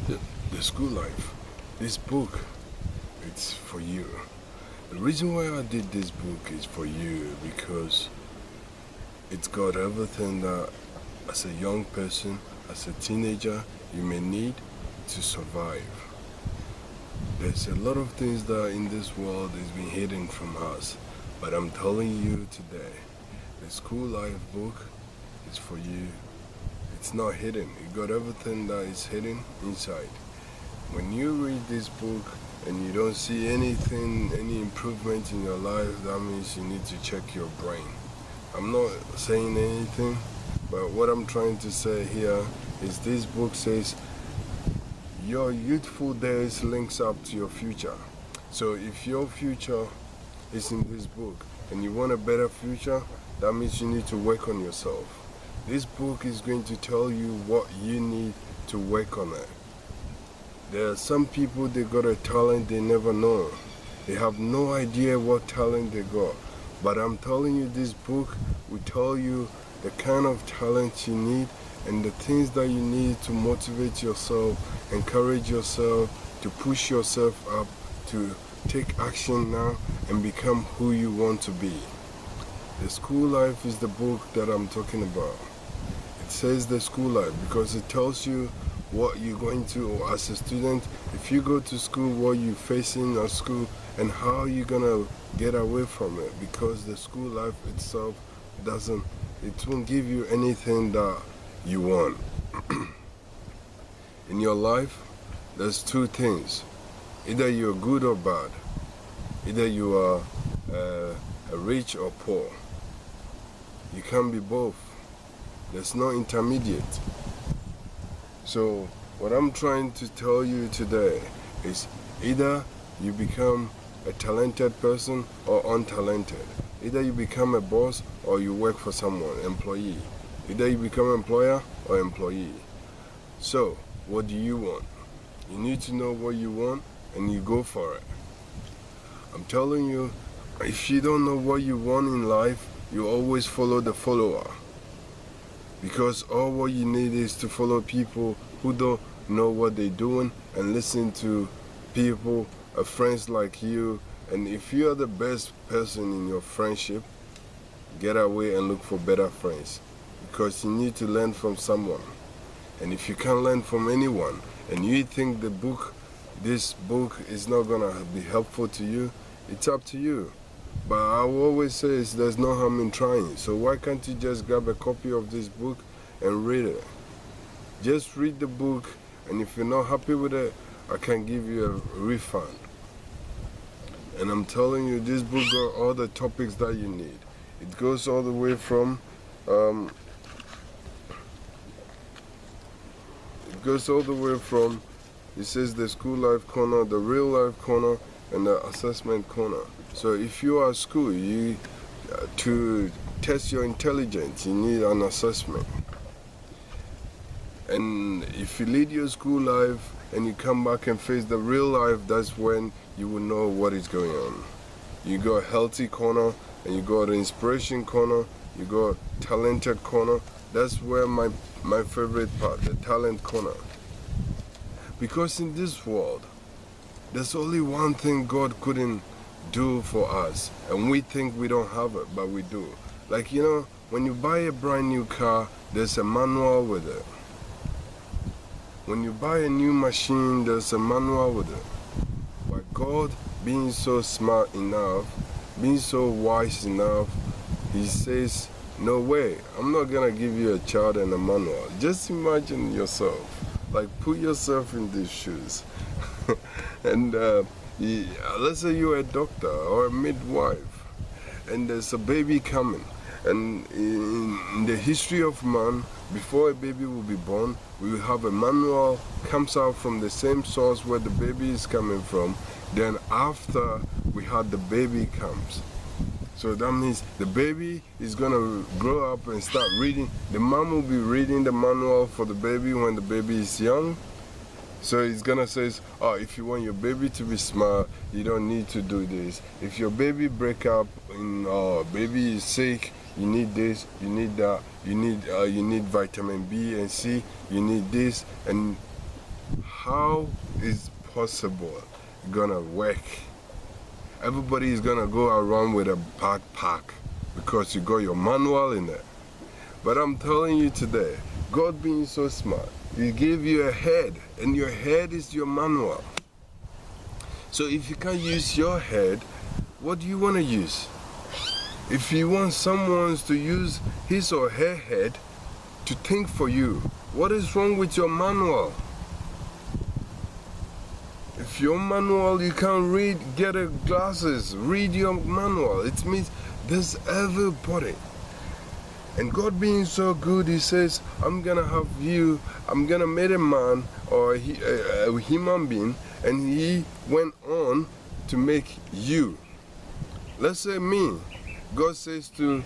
The school life. This book, it's for you. The reason why I did this book is for you because it's got everything that as a young person, as a teenager, you may need to survive. There's a lot of things that in this world is being hidden from us, but I'm telling you today, the school life book is for you. It's not hidden. You got everything that is hidden inside. When you read this book and you don't see anything, any improvement in your life, that means you need to check your brain. I'm not saying anything, but what I'm trying to say here is this book says your youthful days links up to your future. So if your future is in this book and you want a better future, that means you need to work on yourself. This book is going to tell you what you need to work on it. There are some people, they got a talent they never know. They have no idea what talent they got. But I'm telling you, this book will tell you the kind of talent you need and the things that you need to motivate yourself, encourage yourself, to push yourself up, to take action now and become who you want to be. The school life is the book that I'm talking about. It says the school life because it tells you what you're going to, as a student, if you go to school, what you're facing at school and how you're gonna get away from it, because the school life itself it won't give you anything that you want. In your life, there's two things. Either you're good or bad. Either you are rich or poor. You can't be both. There's no intermediate. So what I'm trying to tell you today is either you become a talented person or untalented. Either you become a boss or you work for someone, employee. Either you become employer or employee. So what do you want? You need to know what you want and you go for it. I'm telling you, if you don't know what you want in life, you always follow the follower. Because all what you need is to follow people who don't know what they're doing and listen to people, friends like you. And if you are the best person in your friendship, get away and look for better friends. Because you need to learn from someone. And if you can't learn from anyone, and you think this book is not gonna be helpful to you, it's up to you. But I will always say there's no harm in trying. So why can't you just grab a copy of this book and read it? Just read the book, and if you're not happy with it, I can give you a refund. And I'm telling you, this book got all the topics that you need. It goes all the way from it says the school life corner, the real life corner, and the assessment corner. So if you are at school, to test your intelligence, you need an assessment. And if you lead your school life and you come back and face the real life, that's when you will know what is going on. You got a healthy corner, and you got an inspiration corner, you got talented corner. That's where my favorite part, the talent corner. Because in this world, there's only one thing God couldn't do for us, and we think we don't have it, but we do. Like, you know, when you buy a brand new car, there's a manual with it. When you buy a new machine, there's a manual with it. But God, being so smart enough, being so wise enough, He says, no way, I'm not gonna give you a child and a manual. Just imagine yourself, like put yourself in these shoes. And let's say you're a doctor or a midwife, and there's a baby coming. And in the history of man, before a baby will be born, we will have a manual comes out from the same source where the baby is coming from. Then after we had the baby comes. So that means the baby is gonna grow up and start reading. The mom will be reading the manual for the baby when the baby is young. So it's gonna say, oh, if you want your baby to be smart, you don't need to do this. If your baby break up, baby is sick, you need this, you need that, you need vitamin B and C, you need this, and how is possible gonna work? Everybody is gonna go around with a backpack because you got your manual in there. But I'm telling you today, God being so smart, He gave you a head, and your head is your manual. So if you can't use your head, what do you want to use? If you want someone to use his or her head to think for you, what is wrong with your manual? If your manual, you can't read, get a glasses, read your manual. It means there's everybody. And God being so good, He says, I'm going to have you, I'm going to make a man or a human being, and He went on to make you. Let's say me. God says to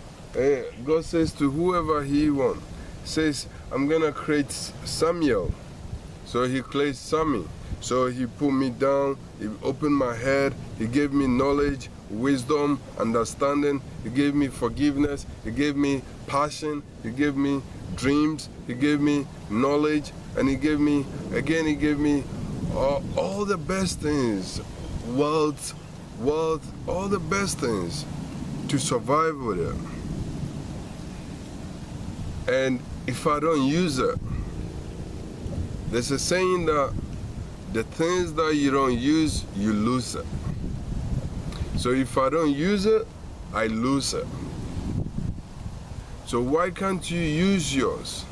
whoever He wants, says, I'm going to create Samuel. So He creates Sammy. So He put me down, He opened my head, He gave me knowledge, wisdom, understanding, He gave me forgiveness, He gave me passion, He gave me dreams, He gave me knowledge, and He gave me all the best things, wealth, all the best things to survive with it. And if I don't use it, there's a saying that the things that you don't use, you lose it. So if I don't use it, I lose it. So why can't you use yours?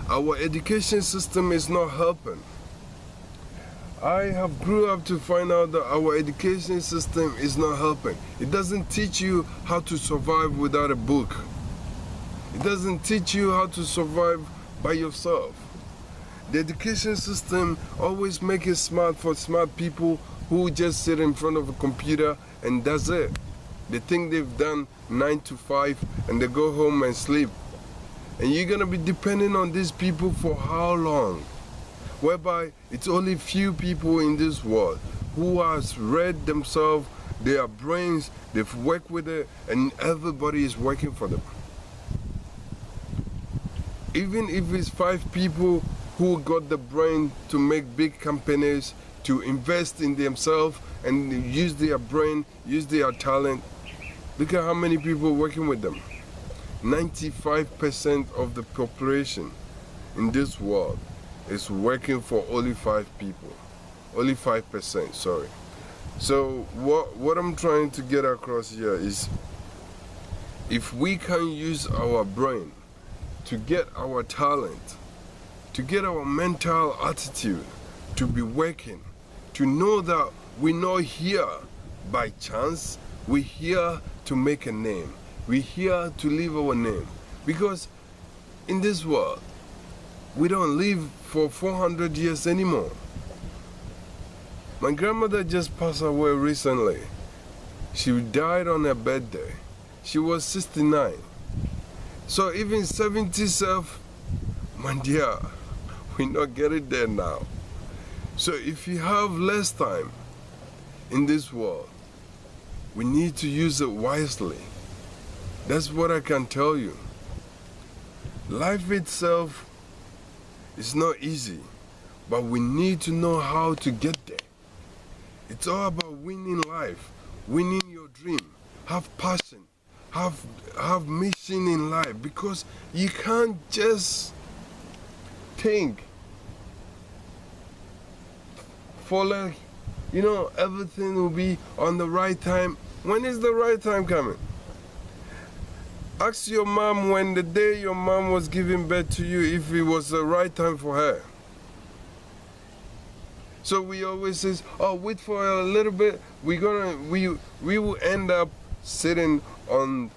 Our education system is not helping. I have grew up to find out that our education system is not helping. It doesn't teach you how to survive without a book. It doesn't teach you how to survive by yourself. The education system always makes it smart for smart people who just sit in front of a computer and that's it. They think they've done 9 to 5 and they go home and sleep. And you're going to be depending on these people for how long? Whereby it's only few people in this world who has read themselves, their brains, they've worked with it, and everybody is working for them. Even if it's 5 people who got the brain to make big companies, to invest in themselves and use their brain, use their talent, look at how many people working with them. 95% of the population in this world is working for only 5 people. Only 5%, sorry. So what I'm trying to get across here is, if we can use our brain to get our talent, to get our mental attitude to be working, to know that we're not here by chance, we're here to make a name. We're here to leave our name. Because in this world, we don't live for 400 years anymore. My grandmother just passed away recently. She died on her birthday. She was 69. So even 77, my dear, we're not getting there now. So if you have less time in this world, we need to use it wisely. That's what I can tell you. Life itself is not easy, but we need to know how to get there. It's all about winning life, winning your dream. Have passion, have mission in life, because you can't just think follow, everything will be on the right time. When is the right time coming? Ask your mom when the day your mom was giving birth to you if it was the right time for her. So we always say, oh, wait for a little bit. We will end up sitting on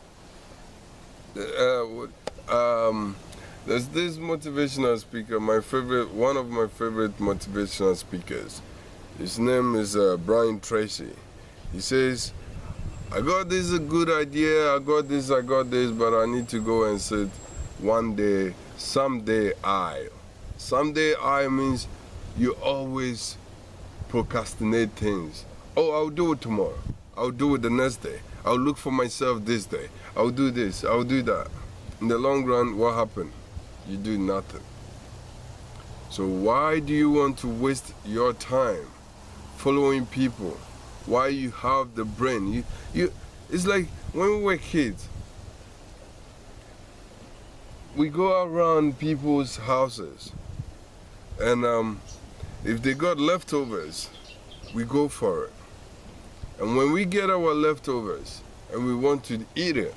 there's this motivational speaker, one of my favorite motivational speakers. His name is Brian Tracy. He says, I got this a good idea, I got this, but I need to go and sit one day, someday I. Someday I means you always procrastinate things. Oh, I'll do it tomorrow. I'll do it the next day. I'll look for myself this day. I'll do this, I'll do that. In the long run, what happened? You do nothing. So why do you want to waste your time following people? Why you have the brain? It's like when we were kids, we go around people's houses, and if they got leftovers, we go for it. And when we get our leftovers and we want to eat it,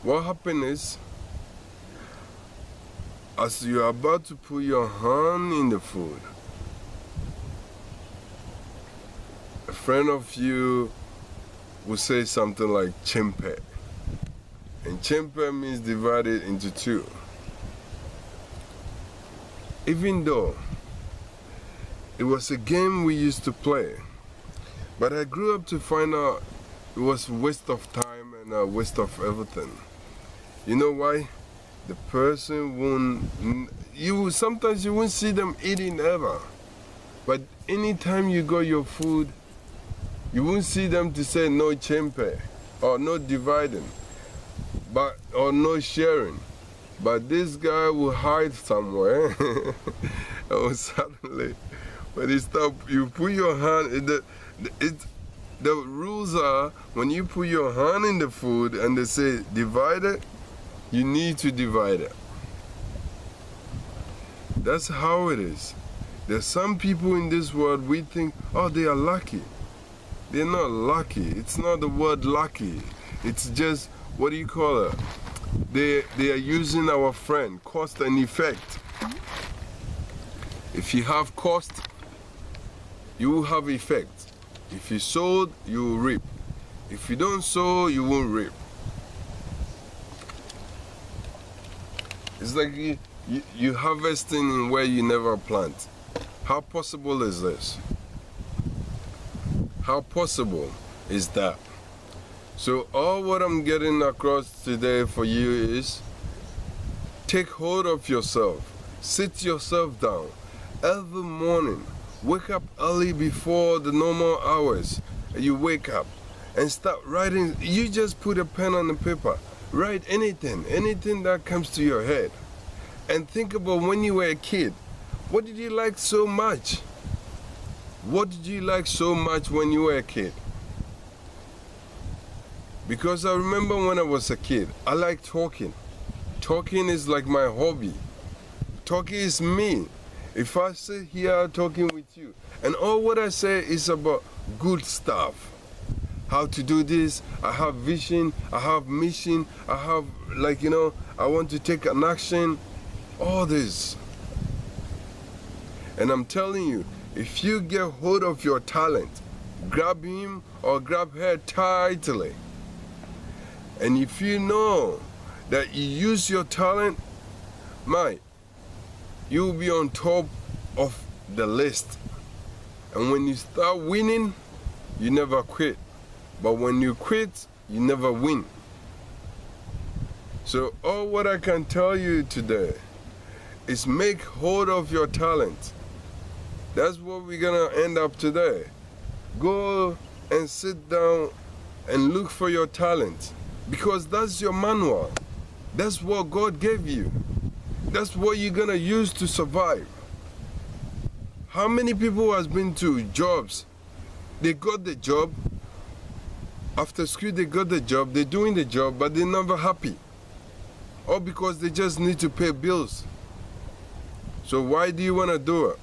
what happens is, as you're about to put your hand in the food, a friend of you will say something like chimpe. And chimpe means divided into two. Even though it was a game we used to play, but I grew up to find out it was a waste of time and a waste of everything. You know why? The person won't, sometimes you won't see them eating ever. But anytime you got your food, you won't see them to say no chimpe, or no dividing, or no sharing. But this guy will hide somewhere, and suddenly, when you put your hand, the rules are, when you put your hand in the food and they say divide it, you need to divide it. That's how it is. There's some people in this world, we think, oh, they are lucky. They're not lucky. It's not the word lucky. It's just, what do you call it? They are using our friend, cost and effect. If you have cost, you will have effect. If you sowed, you will reap. If you don't sow, you won't reap. It's like you harvesting where you never plant. How possible is this? How possible is that? So all what I'm getting across today for you is, take hold of yourself. Sit yourself down. Every morning, wake up early before the normal hours. You wake up and start writing. You just put a pen on the paper. Write anything that comes to your head. And think about when you were a kid. What did you like so much? What did you like so much when you were a kid? Because I remember when I was a kid, I liked talking. Talking is like my hobby. Talking is me. If I sit here talking with you, and all what I say is about good stuff. How to do this, I have vision, I have mission, I have, like, I want to take an action. All this. And I'm telling you, if you get hold of your talent, grab him or grab her tightly. And if you know that you use your talent, you'll be on top of the list. And when you start winning, you never quit. But when you quit, you never win. So all what I can tell you today is make hold of your talent. That's what we're gonna end up today. Go and sit down and look for your talent, because that's your manual. That's what God gave you. That's what you're gonna use to survive. How many people has been to jobs? They got the job. After school they got the job, they're doing the job, but they're never happy. Or because they just need to pay bills. So why do you want to do it?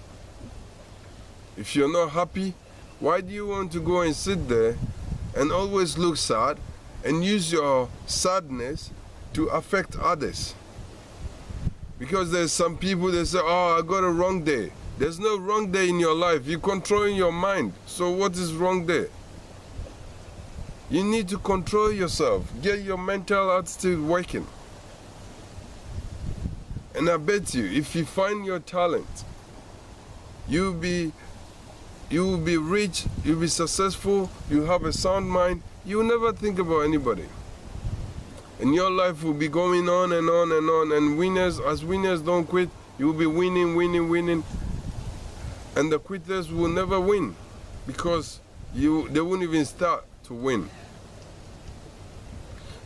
If you're not happy, why do you want to go and sit there and always look sad and use your sadness to affect others? Because there's some people that say, oh, I got a wrong day. There's no wrong day in your life. You're controlling your mind. So what is wrong day? You need to control yourself. Get your mental attitude working. And I bet you, if you find your talent, you'll be rich, you'll be successful, you have a sound mind, you'll never think about anybody. And your life will be going on and on and on, and as winners don't quit, you'll be winning, winning, winning. And the quitters will never win, because they won't even start to win.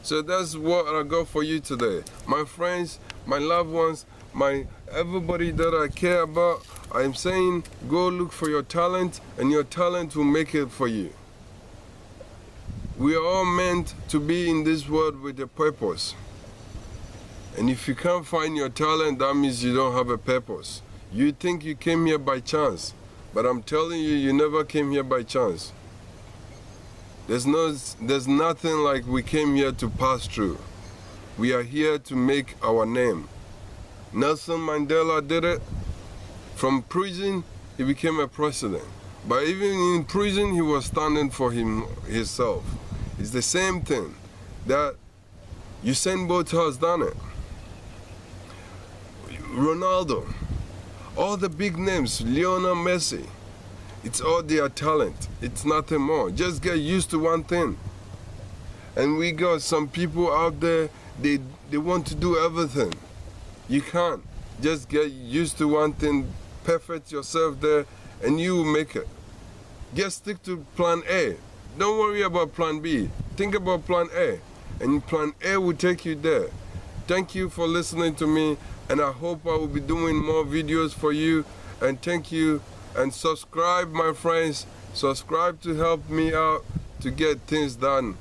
So that's what I got for you today. My friends, my loved ones, my everybody that I care about, I'm saying go look for your talent, and your talent will make it for you. We are all meant to be in this world with a purpose. And if you can't find your talent, that means you don't have a purpose. You think you came here by chance, but I'm telling you, you never came here by chance. There's nothing like we came here to pass through. We are here to make our name. Nelson Mandela did it. From prison, he became a president. But even in prison, he was standing for himself. It's the same thing that Usain Bolt has done it. Ronaldo, all the big names, Lionel Messi, it's all their talent. It's nothing more. Just get used to one thing. And we got some people out there, they want to do everything. You can't. Just get used to one thing, perfect yourself there, and you will make it. Just stick to plan A. Don't worry about plan B. Think about plan A, and plan A will take you there. Thank you for listening to me, and I hope I will be doing more videos for you. And thank you, and subscribe, my friends. Subscribe to help me out to get things done.